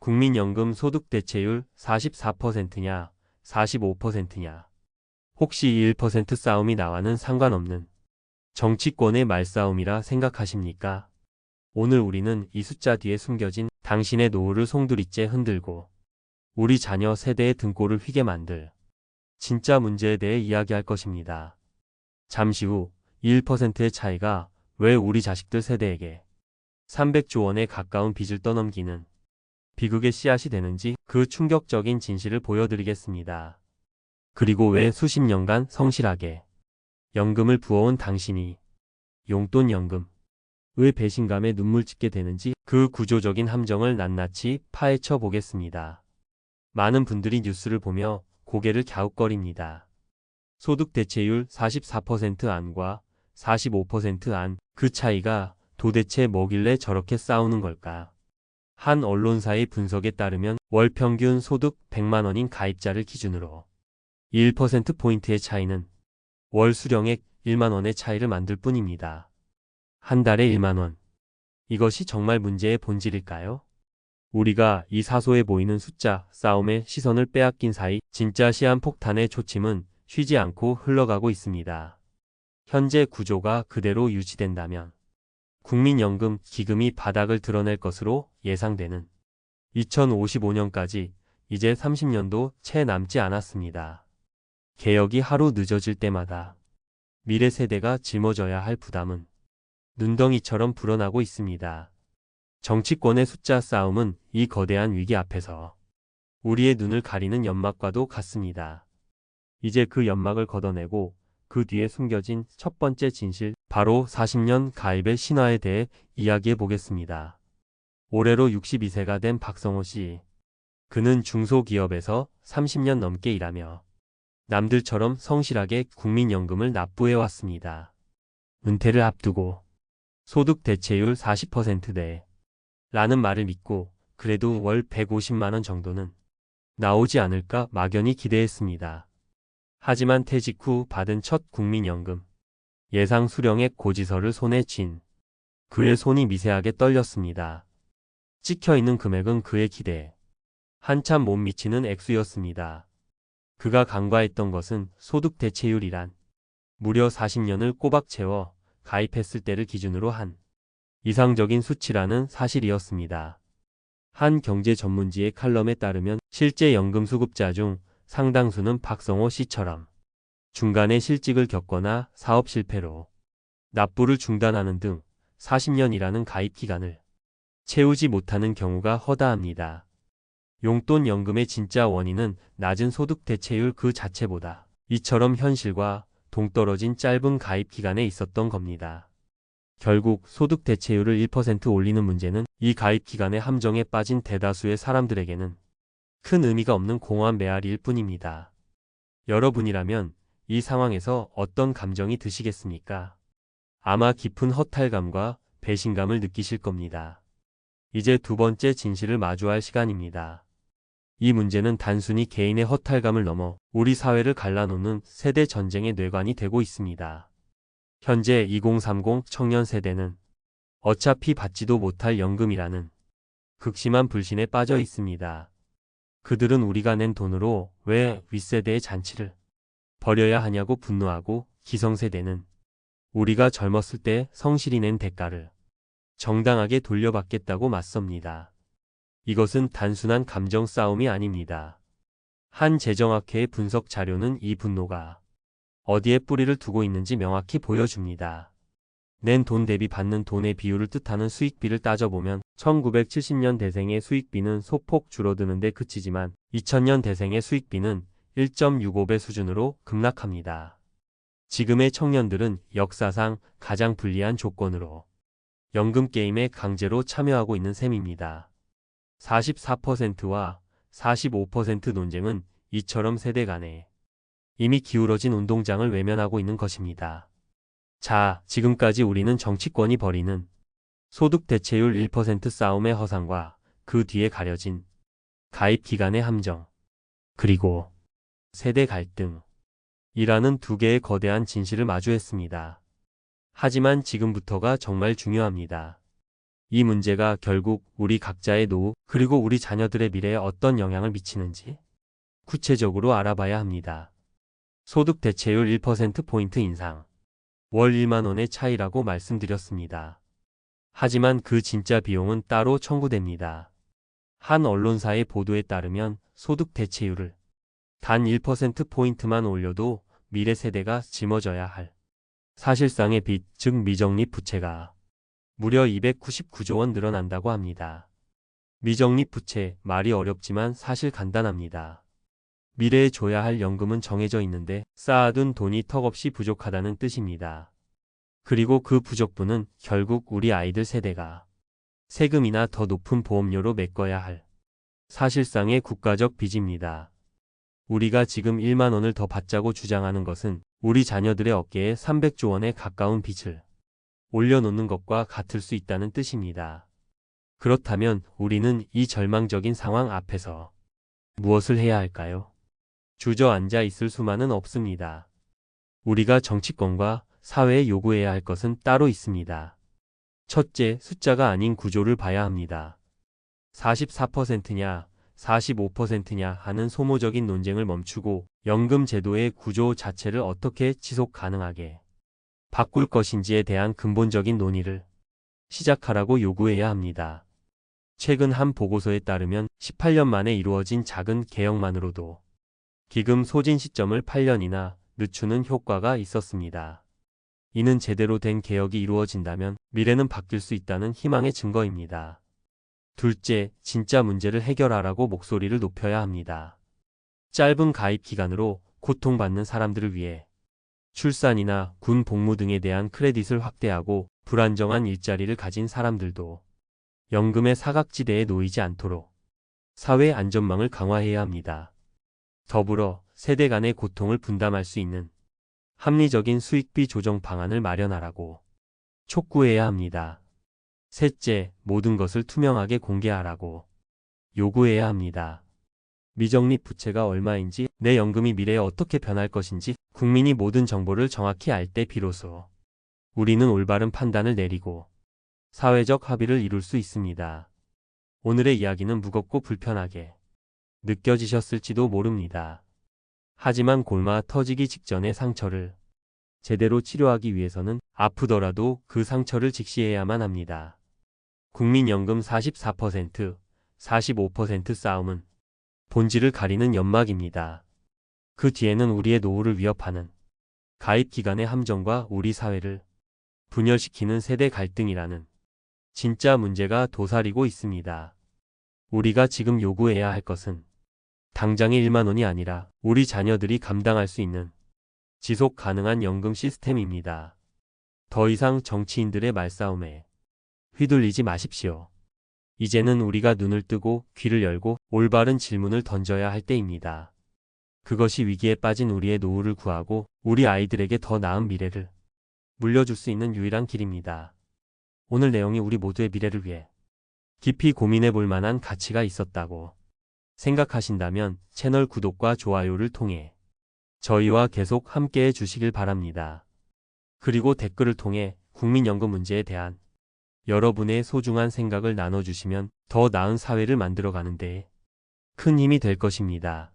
국민연금 소득 대체율 44%냐, 45%냐. 혹시 1% 싸움이 나와는 상관없는 정치권의 말싸움이라 생각하십니까? 오늘 우리는 이 숫자 뒤에 숨겨진 당신의 노후를 송두리째 흔들고 우리 자녀 세대의 등골을 휘게 만들 진짜 문제에 대해 이야기할 것입니다. 잠시 후 1%의 차이가 왜 우리 자식들 세대에게 300조 원에 가까운 빚을 떠넘기는 비극의 씨앗이 되는지 그 충격적인 진실을 보여드리겠습니다. 그리고 왜 수십 년간 성실하게 연금을 부어온 당신이 용돈연금의 배신감에 눈물 짓게 되는지 그 구조적인 함정을 낱낱이 파헤쳐 보겠습니다. 많은 분들이 뉴스를 보며 고개를 갸웃거립니다. 소득 대체율 44% 안과 45% 안, 그 차이가 도대체 뭐길래 저렇게 싸우는 걸까? 한 언론사의 분석에 따르면 월 평균 소득 100만 원인 가입자를 기준으로 1%포인트의 차이는 월 수령액 1만 원의 차이를 만들 뿐입니다. 한 달에 1만 원. 이것이 정말 문제의 본질일까요? 우리가 이 사소해 보이는 숫자 싸움에 시선을 빼앗긴 사이 진짜 시한폭탄의 초침은 쉬지 않고 흘러가고 있습니다. 현재 구조가 그대로 유지된다면 국민연금 기금이 바닥을 드러낼 것으로 예상되는 2055년까지 이제 30년도 채 남지 않았습니다. 개혁이 하루 늦어질 때마다 미래 세대가 짊어져야 할 부담은 눈덩이처럼 불어나고 있습니다. 정치권의 숫자 싸움은 이 거대한 위기 앞에서 우리의 눈을 가리는 연막과도 같습니다. 이제 그 연막을 걷어내고 그 뒤에 숨겨진 첫 번째 진실, 바로 40년 가입의 신화에 대해 이야기해 보겠습니다. 올해로 62세가 된 박성호 씨. 그는 중소기업에서 30년 넘게 일하며 남들처럼 성실하게 국민연금을 납부해 왔습니다. 은퇴를 앞두고 소득 대체율 40%대 라는 말을 믿고 그래도 월 150만 원 정도는 나오지 않을까 막연히 기대했습니다. 하지만 퇴직 후 받은 첫 국민연금 예상 수령액 고지서를 손에 쥔 그의 손이 미세하게 떨렸습니다. 찍혀있는 금액은 그의 기대에 한참 못 미치는 액수였습니다. 그가 간과했던 것은 소득 대체율이란 무려 40년을 꼬박 채워 가입했을 때를 기준으로 한 이상적인 수치라는 사실이었습니다. 한 경제 전문지의 칼럼에 따르면 실제 연금 수급자 중 상당수는 박성호 씨처럼 중간에 실직을 겪거나 사업 실패로 납부를 중단하는 등 40년이라는 가입 기간을 채우지 못하는 경우가 허다합니다. 용돈연금의 진짜 원인은 낮은 소득 대체율 그 자체보다 이처럼 현실과 동떨어진 짧은 가입 기간에 있었던 겁니다. 결국 소득 대체율을 1% 올리는 문제는 이 가입 기간의 함정에 빠진 대다수의 사람들에게는 큰 의미가 없는 공허한 메아리일 뿐입니다. 여러분이라면 이 상황에서 어떤 감정이 드시겠습니까? 아마 깊은 허탈감과 배신감을 느끼실 겁니다. 이제 두 번째 진실을 마주할 시간입니다. 이 문제는 단순히 개인의 허탈감을 넘어 우리 사회를 갈라놓는 세대 전쟁의 뇌관이 되고 있습니다. 현재 2030 청년 세대는 어차피 받지도 못할 연금이라는 극심한 불신에 빠져 있습니다. 그들은 우리가 낸 돈으로 왜 윗세대의 잔치를 벌여야 하냐고 분노하고, 기성세대는 우리가 젊었을 때 성실히 낸 대가를 정당하게 돌려받겠다고 맞섭니다. 이것은 단순한 감정 싸움이 아닙니다. 한 재정학회의 분석 자료는 이 분노가 어디에 뿌리를 두고 있는지 명확히 보여줍니다. 낸 돈 대비 받는 돈의 비율을 뜻하는 수익비를 따져보면 1970년 대생의 수익비는 소폭 줄어드는 데 그치지만 2000년 대생의 수익비는 1.65배 수준으로 급락합니다. 지금의 청년들은 역사상 가장 불리한 조건으로 연금 게임에 강제로 참여하고 있는 셈입니다. 44%와 45% 논쟁은 이처럼 세대 간에 이미 기울어진 운동장을 외면하고 있는 것입니다. 자, 지금까지 우리는 정치권이 벌이는 소득 대체율 1% 싸움의 허상과 그 뒤에 가려진 가입 기간의 함정, 그리고 세대 갈등이라는 두 개의 거대한 진실을 마주했습니다. 하지만 지금부터가 정말 중요합니다. 이 문제가 결국 우리 각자의 노후 그리고 우리 자녀들의 미래에 어떤 영향을 미치는지 구체적으로 알아봐야 합니다. 소득 대체율 1%포인트 인상. 월 1만 원의 차이라고 말씀드렸습니다. 하지만 그 진짜 비용은 따로 청구됩니다. 한 언론사의 보도에 따르면 소득 대체율을 단 1%포인트만 올려도 미래 세대가 짊어져야 할 사실상의 빚, 즉 미적립 부채가 무려 299조 원 늘어난다고 합니다. 미적립 부채, 말이 어렵지만 사실 간단합니다. 미래에 줘야 할 연금은 정해져 있는데 쌓아둔 돈이 턱없이 부족하다는 뜻입니다. 그리고 그 부족분은 결국 우리 아이들 세대가 세금이나 더 높은 보험료로 메꿔야 할 사실상의 국가적 빚입니다. 우리가 지금 1만 원을 더 받자고 주장하는 것은 우리 자녀들의 어깨에 300조 원에 가까운 빚을 올려놓는 것과 같을 수 있다는 뜻입니다. 그렇다면 우리는 이 절망적인 상황 앞에서 무엇을 해야 할까요? 주저앉아 있을 수만은 없습니다. 우리가 정치권과 사회에 요구해야 할 것은 따로 있습니다. 첫째, 숫자가 아닌 구조를 봐야 합니다. 44%냐, 45%냐 하는 소모적인 논쟁을 멈추고 연금 제도의 구조 자체를 어떻게 지속 가능하게 바꿀 것인지에 대한 근본적인 논의를 시작하라고 요구해야 합니다. 최근 한 보고서에 따르면 18년 만에 이루어진 작은 개혁만으로도 기금 소진 시점을 8년이나 늦추는 효과가 있었습니다. 이는 제대로 된 개혁이 이루어진다면 미래는 바뀔 수 있다는 희망의 증거입니다. 둘째, 진짜 문제를 해결하라고 목소리를 높여야 합니다. 짧은 가입 기간으로 고통받는 사람들을 위해 출산이나 군 복무 등에 대한 크레딧을 확대하고 불안정한 일자리를 가진 사람들도 연금의 사각지대에 놓이지 않도록 사회 안전망을 강화해야 합니다. 더불어 세대 간의 고통을 분담할 수 있는 합리적인 수익비 조정 방안을 마련하라고 촉구해야 합니다. 셋째, 모든 것을 투명하게 공개하라고 요구해야 합니다. 미적립 부채가 얼마인지, 내 연금이 미래에 어떻게 변할 것인지 국민이 모든 정보를 정확히 알 때 비로소 우리는 올바른 판단을 내리고 사회적 합의를 이룰 수 있습니다. 오늘의 이야기는 무겁고 불편하게 느껴지셨을지도 모릅니다. 하지만 골마 터지기 직전의 상처를 제대로 치료하기 위해서는 아프더라도 그 상처를 직시해야만 합니다. 국민연금 44%, 45% 싸움은 본질을 가리는 연막입니다. 그 뒤에는 우리의 노후를 위협하는 가입 기간의 함정과 우리 사회를 분열시키는 세대 갈등이라는 진짜 문제가 도사리고 있습니다. 우리가 지금 요구해야 할 것은 당장의 1만 원이 아니라 우리 자녀들이 감당할 수 있는 지속 가능한 연금 시스템입니다. 더 이상 정치인들의 말싸움에 휘둘리지 마십시오. 이제는 우리가 눈을 뜨고 귀를 열고 올바른 질문을 던져야 할 때입니다. 그것이 위기에 빠진 우리의 노후를 구하고 우리 아이들에게 더 나은 미래를 물려줄 수 있는 유일한 길입니다. 오늘 내용이 우리 모두의 미래를 위해 깊이 고민해 볼 만한 가치가 있었다고 생각하신다면 채널 구독과 좋아요를 통해 저희와 계속 함께해 주시길 바랍니다. 그리고 댓글을 통해 국민연금 문제에 대한 여러분의 소중한 생각을 나눠주시면 더 나은 사회를 만들어가는 데 큰 힘이 될 것입니다.